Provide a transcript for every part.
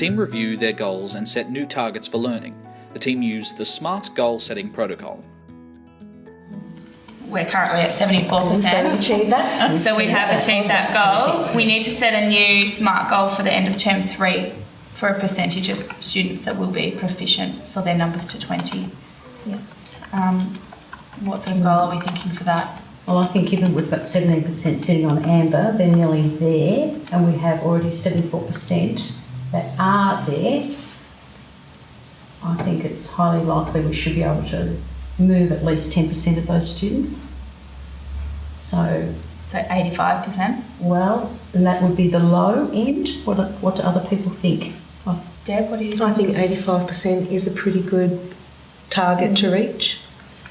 team review their goals and set new targets for learning. The team used the SMART goal setting protocol. We're currently at 74%. So we've achieved that. So we have achieved that goal. We need to set a new SMART goal for the end of term 3 for a percentage of students that will be proficient for their numbers to 20. Yeah. What sort of goal are we thinking for that? Well, I think given we've got 17% sitting on amber, they're nearly there, and we have already 74% that are there. I think it's highly likely we should be able to move at least 10% of those students. So 85%? Well, and that would be the low end. What do other people think? Deb, what do you think? I think 85% is a pretty good target to reach.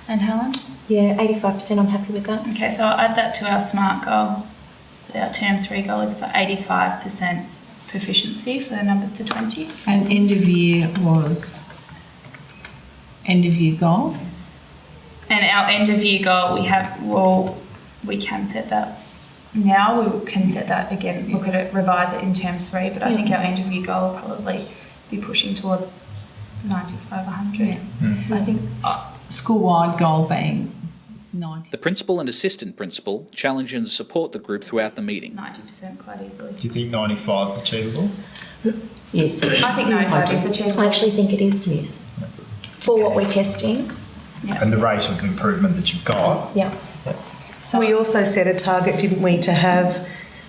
And Helen? Yeah, 85%, I'm happy with that. Okay, so I'll add that to our SMART goal. Our term 3 goal is for 85% proficiency for the numbers to 20. And end of year was end of year goal? And our end of year goal, we can set that now. We can set that again, look at it, revise it in term 3, but I think our end of year goal will probably be pushing towards 95, 100. I think School-wide goal being 90. The principal and assistant principal challenge and support the group throughout the meeting. 90% quite easily. Do you think 95 is achievable? Yes. I think 95 is achievable. I actually think it is. Yes. For what we're testing. Yeah. And the rate of improvement that you've got. Yeah. So We also set a target, didn't we, to have,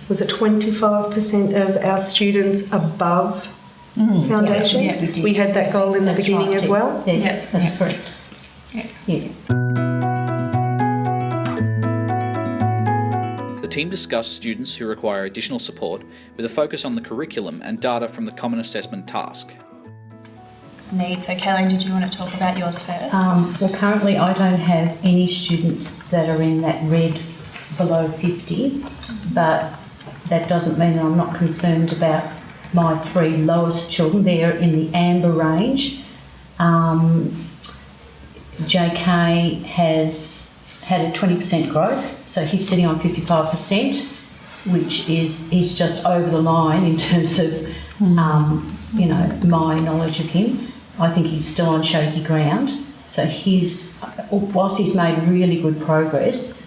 was it 25% of our students above foundation? Yeah, we did. We had that goal in the That's beginning right, as yeah. well. Yes, Yeah. that's correct. Yeah. The team discussed students who require additional support with a focus on the curriculum and data from the Common Assessment task. needs. So Kaylin, did you want to talk about yours first? Well, currently I don't have any students that are in that red below 50, but that doesn't mean that I'm not concerned about my 3 lowest children. They're in the amber range. JK has had a 20% growth, so he's sitting on 55%, which is he's just over the line in terms of my knowledge of him. I think he's still on shaky ground. So whilst he's made really good progress,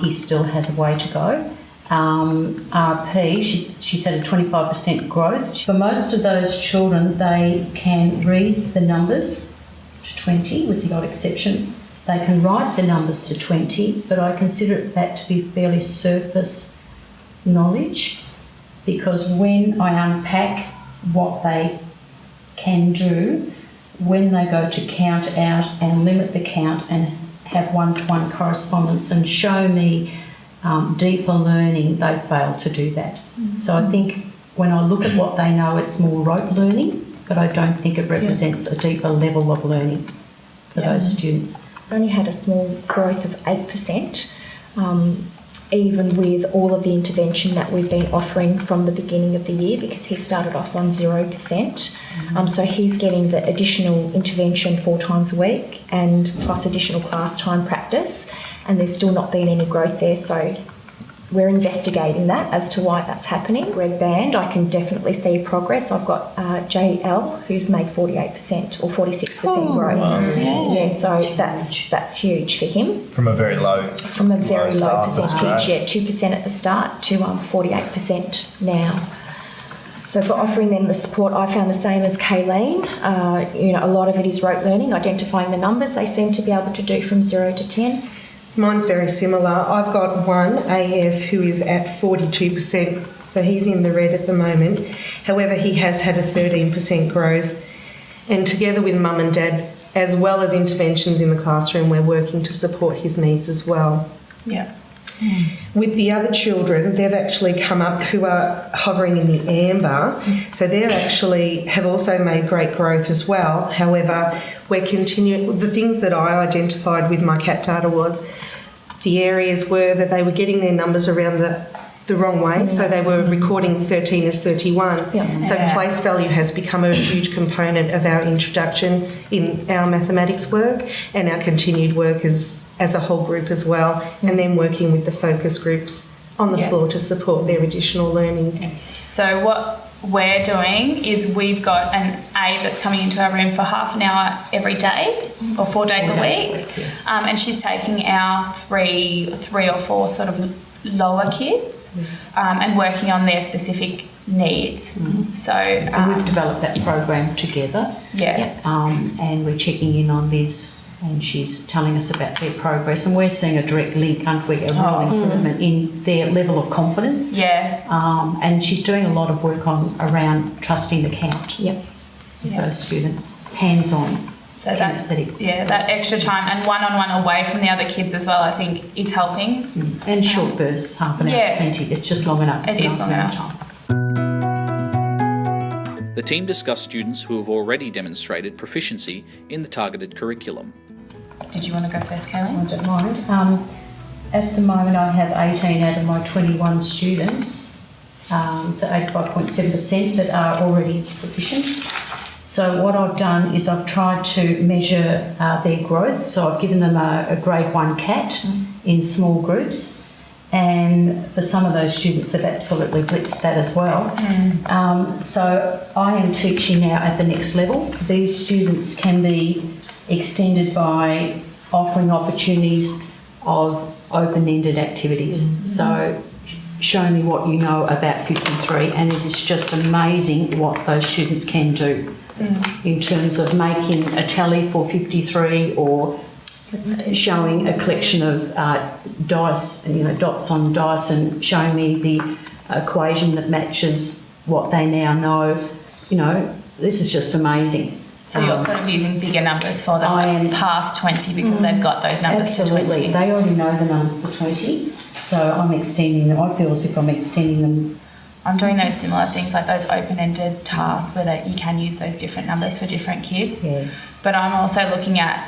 he still has a way to go. RP, she's had a 25% growth. For most of those children, they can read the numbers to 20, with the odd exception. They can write the numbers to 20, but I consider that to be fairly surface knowledge, because when I unpack what they can do, when they go to count out and limit the count and have one-to-one correspondence and show me deeper learning, they fail to do that. So I think when I look at what they know, it's more rote learning, but I don't think it represents a deeper level of learning for those students. Only had a small growth of 8%, even with all of the intervention that we've been offering from the beginning of the year, because he started off on 0%. So he's getting the additional intervention 4 times a week and plus additional class time practice, and there's still not been any growth there. So we're investigating that as to why that's happening. Red band, I can definitely see progress. I've got JL, who's made 48% or 46% growth. Wow. Yeah, so that's huge for him. From a very low Low start, that's percentage, great. 2% at the start to 48% now. So for offering them the support, I found the same as Kayleen. A lot of it is rote learning, identifying the numbers they seem to be able to do from 0 to 10. Mine's very similar. I've got one AF who is at 42%, so he's in the red at the moment. However, he has had a 13% growth, and together with mum and dad, as well as interventions in the classroom, we're working to support his needs as well. Yeah. With the other children, they've actually come up who are hovering in the amber, so they have also made great growth as well. However, we're continuing. The things that I identified with my CAT data was the areas were that they were getting their numbers around the wrong way, so they were recording 13 as 31. So place value has become a huge component of our introduction in our mathematics work and our continued work as a whole group as well, and then working with the focus groups on the floor to support their additional learning. So what we're doing is we've got an aide that's coming into our room for half an hour every day or 4 days a week. Yes. And she's taking our three or four sort of lower kids and working on their specific needs. So And we've developed that program together. yeah. And we're checking in on Liz, and she's telling us about their progress, and we're seeing a direct link, aren't we, a real improvement in their level of confidence. Yeah. And she's doing a lot of work around trusting the count. Yep. With those students, hands-on. So that's kinesthetic. that extra time and one-on-one away from the other kids as well, I think, is helping. And short bursts, half an hour Yeah. is plenty. It's just long enough. It's It is nice long amount enough. of time. The team discussed students who have already demonstrated proficiency in the targeted curriculum. Did you want to go first, Kayleen? I don't mind. At the moment, I have 18 out of my 21 students, so 85.7% that are already proficient. So what I've done is I've tried to measure their growth. So I've given them a grade 1 CAT in small groups. And for some of those students, they've absolutely blitzed that as well. So I am teaching now at the next level. These students can be extended by offering opportunities of open-ended activities. So show me what you know about 53, and it is just amazing what those students can do in terms of making a tally for 53 or showing a collection of dice, dots on dice, and showing me the equation that matches what they now know. This is just amazing. So you're sort of using bigger numbers for them, I am- past 20, because they've got those numbers to 20. Absolutely. They already know the numbers to 20, so I'm extending them. I feel as if I'm extending them. I'm doing those similar things, like those open-ended tasks where you can use those different numbers for different kids. Yeah. But I'm also looking at,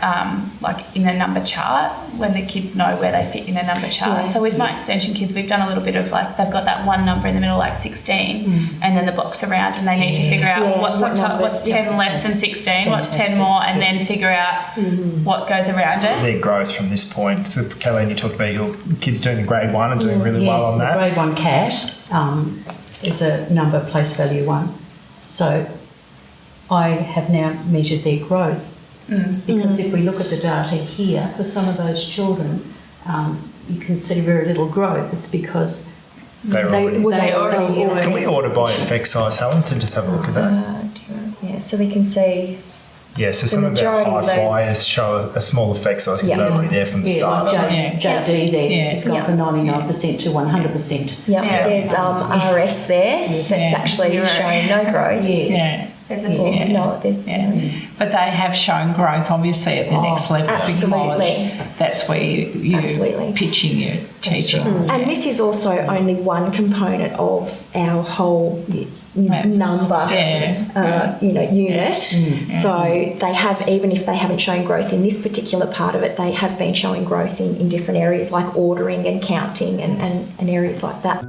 like in a number chart, when the kids know where they fit in a number chart. Yeah. So with my extension kids, we've done a little bit of like, they've got that one number in the middle, like 16, and then the box around, and they need to figure out Yeah, what's what on top, number, what's 10 yes. less than 16, what's 10 Fantastic. more, and then figure out what goes around it. Their growth from this point. So, Kayleen, you talked about your kids doing the grade 1 and doing really well on the that. grade 1 CAT is a number place value 1. So I have now measured their growth. Because if we look at the data here, for some of those children, you can see very little growth. It's because They're already. they already Can we order by effect size, Helen, to just have a look at that? Yeah, so we can see. Yeah, so some of the majority high of those- flyers show a small effect size because Yeah. they're already there from the Yeah, start. like aren't they? JD there Yeah. has gone from 99% to 100%. Yep. Yeah. There's RS there that's Yeah. actually Zero. showing no growth. Yeah. There's a Or few. no, there's Yeah. But they have shown growth, obviously, at the next level absolutely. because that's where you're Absolutely. pitching your teaching. And this is also only one component of our whole number, unit. So they have, even if they haven't shown growth in this particular part of it, they have been showing growth in different areas like ordering and counting and areas like that.